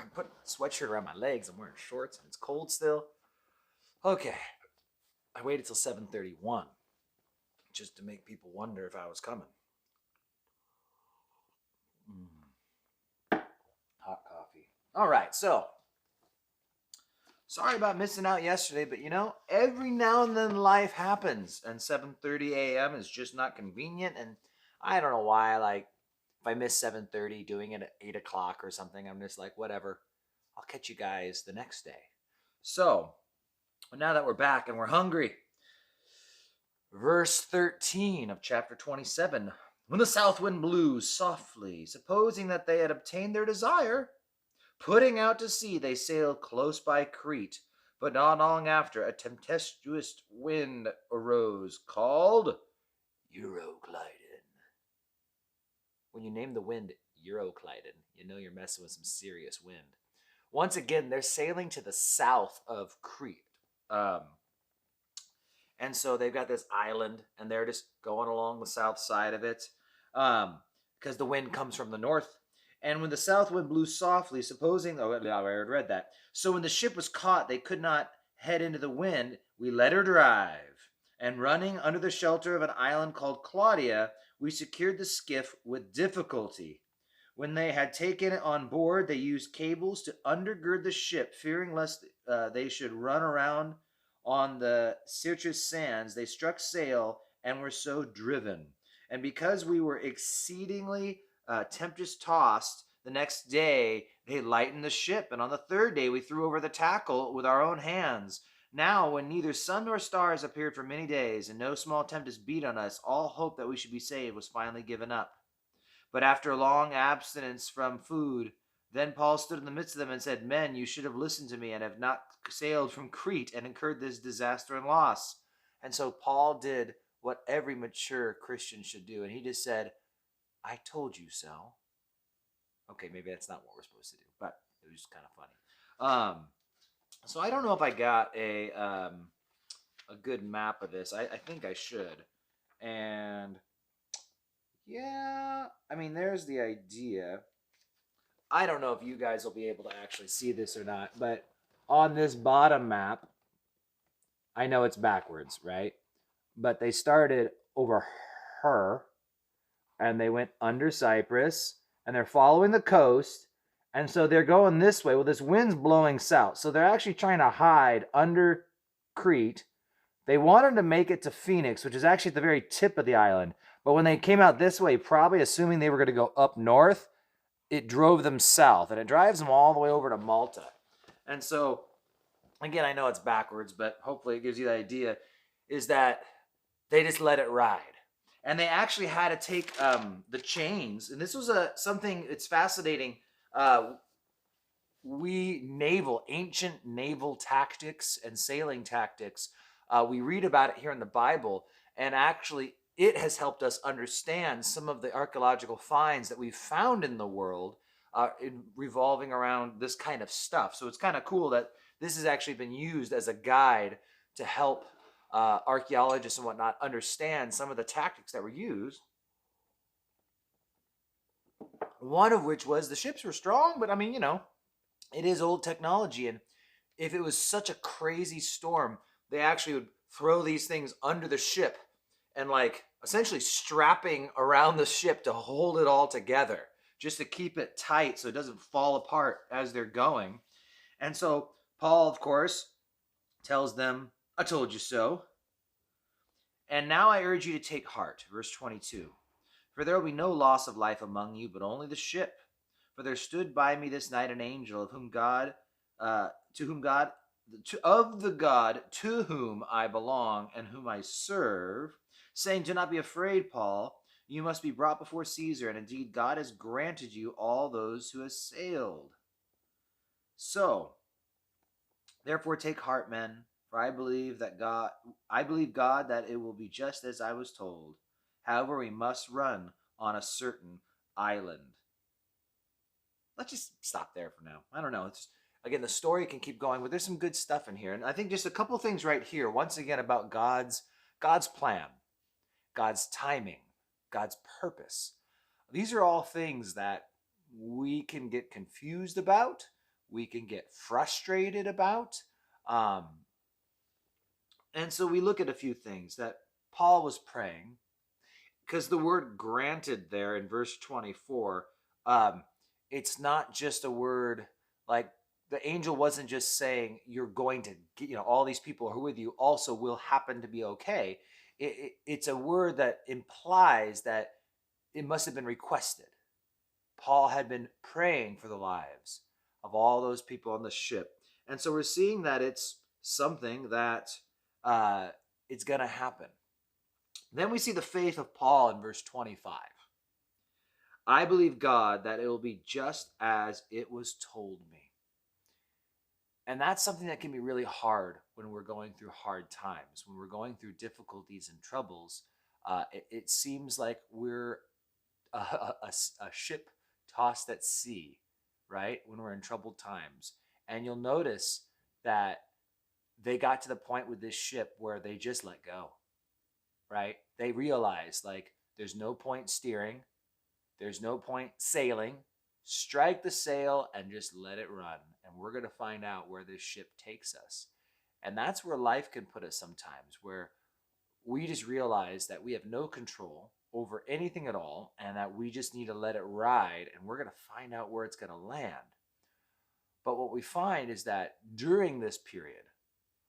I'm putting a sweatshirt around my legs. I'm wearing shorts and it's cold still. Okay. I waited till 7:31 just to make people wonder if I was coming. Hot coffee. All right, so sorry about missing out yesterday, but every now and then life happens, and 7:30 a.m. is just not convenient. And I don't know why. Like, if I miss 7:30, doing it at 8 o'clock or something, I'm just like, whatever. I'll catch you guys the next day. So now that we're back and we're hungry, verse 13 of chapter 27. When the south wind blew softly, supposing that they had obtained their desire, putting out to sea, they sailed close by Crete. But not long after, a tempestuous wind arose, called Euroclydon. When you name the wind Euroclydon, you know you're messing with some serious wind. Once again, they're sailing to the south of Crete. And so they've got this island, and they're just going along the south side of it because the wind comes from the north. And when the south wind blew softly, supposing, I already read that. So when the ship was caught, they could not head into the wind. We let her drive. And running under the shelter of an island called Claudia, we secured the skiff with difficulty. When they had taken it on board, they used cables to undergird the ship, fearing lest they should run around on the Syrtis sands. They struck sail and were so driven. And because we were exceedingly tempest tossed, the next day they lightened the ship, and on the third day we threw over the tackle with our own hands. Now, when neither sun nor stars appeared for many days, and no small tempest beat on us, all hope that we should be saved was finally given up. But after a long abstinence from food, then Paul stood in the midst of them and said, Men, you should have listened to me and have not sailed from Crete and incurred this disaster and loss. And so Paul did what every mature Christian should do. And he just said, I told you so. Okay, maybe that's not what we're supposed to do, but it was kind of funny. So I don't know if I got a good map of this. I think I should. And yeah, I mean, there's the idea. I don't know if you guys will be able to actually see this or not, but on this bottom map, I know it's backwards, right? But they started over her and they went under Cyprus and they're following the coast. And so they're going this way. Well, this wind's blowing south. So they're actually trying to hide under Crete. They wanted to make it to Phoenix, which is actually at the very tip of the island. But when they came out this way, probably assuming they were going to go up north, it drove them south. And it drives them all the way over to Malta. And so, again, I know it's backwards, but hopefully it gives you the idea, is that they just let it ride. And they actually had to take the chains. And this was something, it's fascinating. Ancient naval tactics and sailing tactics, we read about it here in the Bible, and actually it has helped us understand some of the archaeological finds that we've found in the world revolving around this kind of stuff. So it's kind of cool that this has actually been used as a guide to help archaeologists and whatnot understand some of the tactics that were used. One of which was the ships were strong, but I mean, it is old technology. And if it was such a crazy storm, they actually would throw these things under the ship and like essentially strapping around the ship to hold it all together just to keep it tight so it doesn't fall apart as they're going. And so Paul, of course, tells them, I told you so. And now I urge you to take heart. Verse 22. For there will be no loss of life among you, but only the ship. For there stood by me this night an angel of the God to whom I belong and whom I serve, saying, Do not be afraid, Paul. You must be brought before Caesar, and indeed God has granted you all those who have sailed. So, therefore take heart, men, for I believe God that it will be just as I was told. However, we must run on a certain island. Let's just stop there for now. I don't know. Again, the story can keep going, but there's some good stuff in here. And I think just a couple things right here, once again, about God's plan, God's timing, God's purpose. These are all things that we can get confused about, we can get frustrated about. Um, and so we look at a few things that Paul was praying, because the word granted there in verse 24, um, it's not just a word like the angel wasn't just saying you're going to get, all these people who are with you also will happen to be okay. It's a word that implies that it must have been requested. Paul had been praying for the lives of all those people on the ship. And so we're seeing that it's something that uh, it's going to happen. Then we see the faith of Paul in verse 25. I believe God that it will be just as it was told me. And that's something that can be really hard when we're going through hard times, when we're going through difficulties and troubles. It seems like we're a ship tossed at sea, right? When we're in troubled times. And you'll notice that they got to the point with this ship where they just let go, right? They realized like there's no point steering, there's no point sailing. Strike the sail and just let it run. And we're going to find out where this ship takes us. And that's where life can put us sometimes, where we just realize that we have no control over anything at all and that we just need to let it ride, and we're going to find out where it's going to land. But what we find is that during this period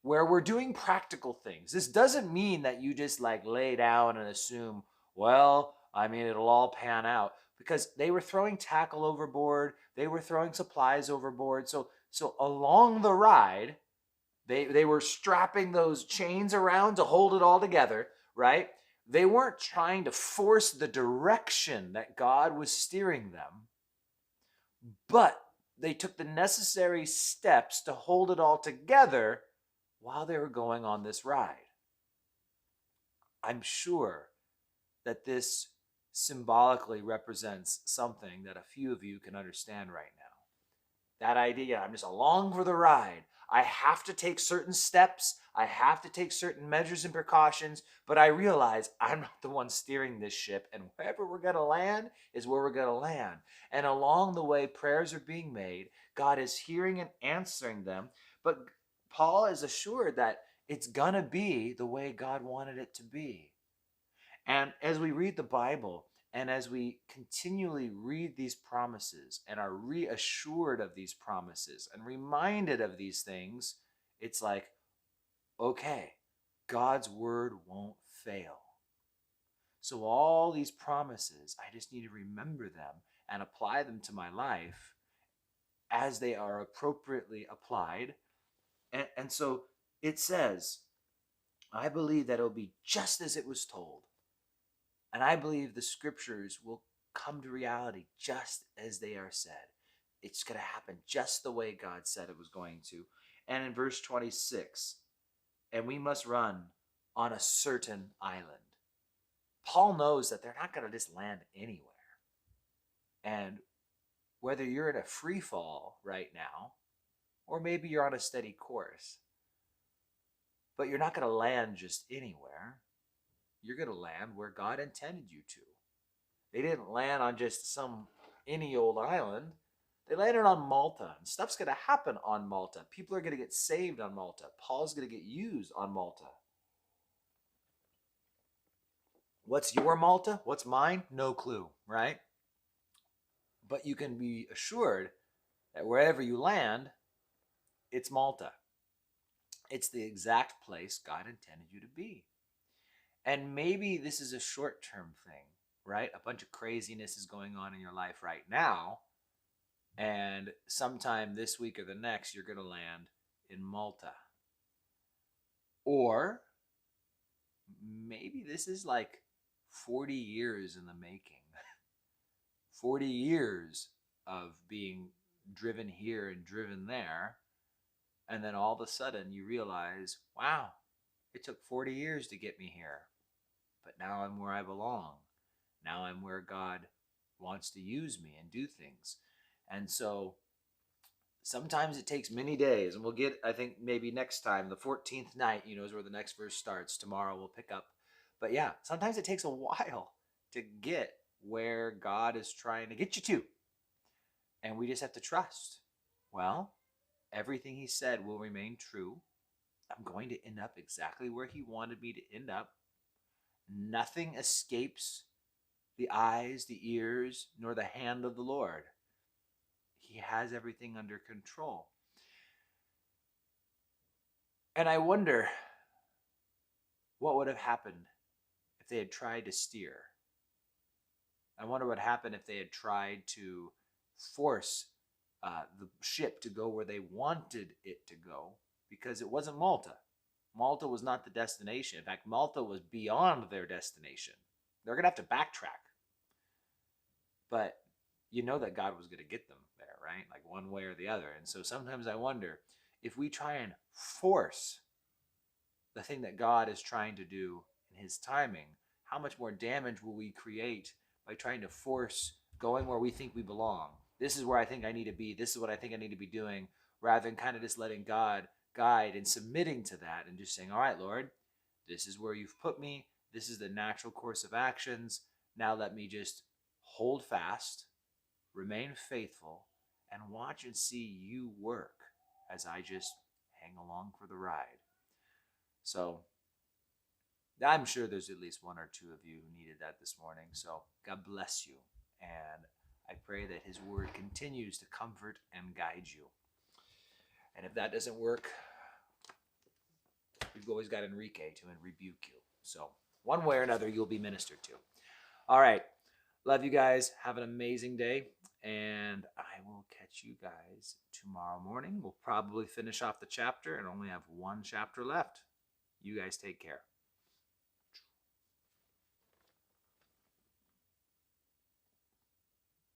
where we're doing practical things, this doesn't mean that you just like lay down and assume, well, I mean, it'll all pan out, because they were throwing tackle overboard, they were throwing supplies overboard. So along the ride, they were strapping those chains around to hold it all together, right? They weren't trying to force the direction that God was steering them, but they took the necessary steps to hold it all together while they were going on this ride. I'm sure that this symbolically represents something that a few of you can understand right now. That idea, I'm just along for the ride. I have to take certain steps. I have to take certain measures and precautions, but I realize I'm not the one steering this ship, and wherever we're going to land is where we're going to land. And along the way, prayers are being made. God is hearing and answering them, but Paul is assured that it's going to be the way God wanted it to be. And as we read the Bible, and as we continually read these promises and are reassured of these promises and reminded of these things, it's like, okay, God's word won't fail. So all these promises, I just need to remember them and apply them to my life as they are appropriately applied. And so it says, I believe that it'll be just as it was told. And I believe the scriptures will come to reality just as they are said. It's going to happen just the way God said it was going to. And in verse 26, and we must run on a certain island. Paul knows that they're not going to just land anywhere. And whether you're in a free fall right now, or maybe you're on a steady course, but you're not going to land just anywhere. You're going to land where God intended you to. They didn't land on just some any old island. They landed on Malta. And stuff's going to happen on Malta. People are going to get saved on Malta. Paul's going to get used on Malta. What's your Malta? What's mine? No clue, right? But you can be assured that wherever you land, it's Malta. It's the exact place God intended you to be. And maybe this is a short-term thing, right? A bunch of craziness is going on in your life right now, and sometime this week or the next, you're going to land in Malta. Or maybe this is like 40 years in the making. 40 years of being driven here and driven there, and then all of a sudden you realize, wow, it took 40 years to get me here. But now I'm where I belong. Now I'm where God wants to use me and do things. And so sometimes it takes many days. And we'll get, I think, maybe next time, the 14th night, is where the next verse starts. Tomorrow we'll pick up. But yeah, sometimes it takes a while to get where God is trying to get you to. And we just have to trust. well, everything he said will remain true. I'm going to end up exactly where he wanted me to end up. Nothing escapes the eyes, the ears, nor the hand of the Lord. He has everything under control. And I wonder what would have happened if they had tried to steer. I wonder what happened if they had tried to force the ship to go where they wanted it to go, because it wasn't Malta. Malta was not the destination. In fact, Malta was beyond their destination. They're going to have to backtrack. But you know that God was going to get them there, right? Like one way or the other. And so sometimes I wonder if we try and force the thing that God is trying to do in his timing, how much more damage will we create by trying to force going where we think we belong? This is where I think I need to be. This is what I think I need to be doing, rather than kind of just letting God guide and submitting to that and just saying, all right, Lord, this is where you've put me. This is the natural course of actions. Now let me just hold fast, remain faithful, and watch and see you work as I just hang along for the ride. So I'm sure there's at least one or two of you who needed that this morning. So God bless you. And I pray that his word continues to comfort and guide you. And if that doesn't work, we've always got Enrique to rebuke you. So one way or another, you'll be ministered to. All right. Love you guys. Have an amazing day. And I will catch you guys tomorrow morning. We'll probably finish off the chapter and only have one chapter left. You guys take care.